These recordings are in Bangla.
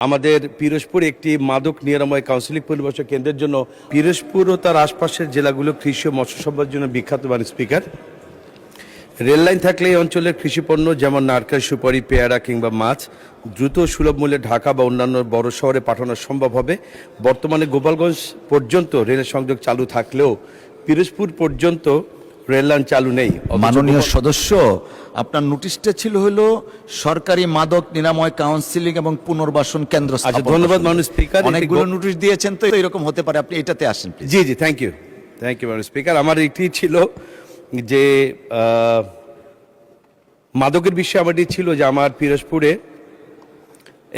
আমাদের পিরোজপুর একটি মাদক নিরাময় কাউন্সিলিং পুনর্বাসন কেন্দ্রের জন্য পিরোজপুর ও তার আশপাশের জেলাগুলো কৃষি ও মৎস্য সম্পদের জন্য বিখ্যাত। মানে স্পিকার, রেল লাইন থাকলে এই অঞ্চলের কৃষিপণ্য যেমন নারকেল, সুপারি, পেয়ারা কিংবা মাছ দ্রুত সুলভ মূল্যে ঢাকা বা অন্যান্য বড় শহরে পাঠানো সম্ভব হবে। বর্তমানে গোপালগঞ্জ পর্যন্ত রেল সংযোগ চালু থাকলেও পিরোজপুর পর্যন্ত রেল লাইন চালু নেই। মাননীয় সদস্য, আপনার নোটিশটা ছিল হলো সরকারি মাদক নিরাময় কাউন্সিলিং এবং পুনর্বাসন কেন্দ্র। আচ্ছা, ধন্যবাদ মাননীয় স্পিকার। অনেকগুলো নোটিশ দিয়েছেন, তো এরকম হতে পারে, আপনি এটাতে আসেন প্লিজ। জি জি, থ্যাংক ইউ মাননীয় স্পিকার। আমার এটি ছিল যে মাদকের বিষয়ে আমার এটি ছিল যে আমার পিরোজপুরে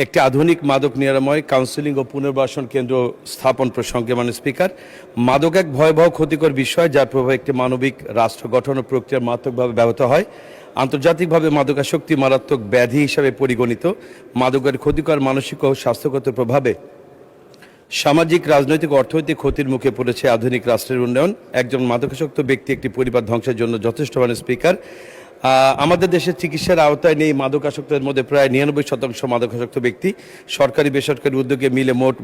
একটি আধুনিক মাদক নিরাময় কাউন্সিলিং ও পুনর্বাসন কেন্দ্র স্থাপন প্রসঙ্গে মাননীয় স্পিকার, মাদক এক ভয়াবহ ক্ষতিকর বিষয় যার প্রভাব একটি মানবিক রাষ্ট্র গঠন ও প্রক্রিয়ার মারাত্মকভাবে ব্যাহত হয়। আন্তর্জাতিকভাবে মাদকাসক্তি মারাত্মক ব্যাধি হিসাবে পরিগণিত। মাদকের ক্ষতিকর মানসিক ও স্বাস্থ্যগত প্রভাবে সামাজিক, রাজনৈতিক, অর্থনৈতিক ক্ষতির মুখে পড়েছে আধুনিক রাষ্ট্রের উন্নয়ন। একজন মাদকাসক্ত ব্যক্তি একটি পরিবার ধ্বংসের জন্য যথেষ্ট। মাননীয় স্পিকার, আমাদের দেশের চিকিৎসার আওতায় নেই মাদকাসক্তের মধ্যে প্রায় 99% মাদকাসক্ত ব্যক্তি। সরকারি বেসরকারি উদ্যোগে মিলে মোট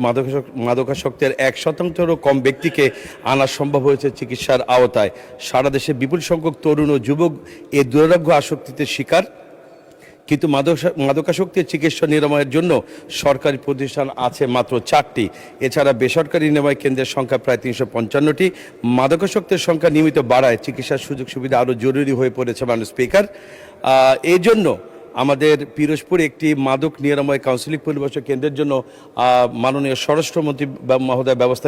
মাদকাসক্তের 1%-এরও কম ব্যক্তিকে আনা সম্ভব হয়েছে চিকিৎসার আওতায়। সারা দেশে বিপুল সংখ্যক তরুণ ও যুবক এ দুরারোগ্য আসক্তিতে শিকার। কিন্তু মাদকাসক্তির চিকিৎসা নিরাময়ের জন্য সরকারি প্রতিষ্ঠান আছে মাত্র 4টি। এছাড়া বেসরকারি নিরাময় কেন্দ্রের সংখ্যা প্রায় 355টি। মাদকাসক্তের সংখ্যা নিয়মিত বাড়ায় চিকিৎসার সুযোগ সুবিধা আরও জরুরি হয়ে পড়েছে। মাননীয় স্পিকার, এই জন্য আমাদের পিরোজপুর একটি মাদক নিরাময় কাউন্সিলিং পুনর্বাসন কেন্দ্রের জন্য মাননীয় স্বরাষ্ট্রমন্ত্রী মহোদয় ব্যবস্থা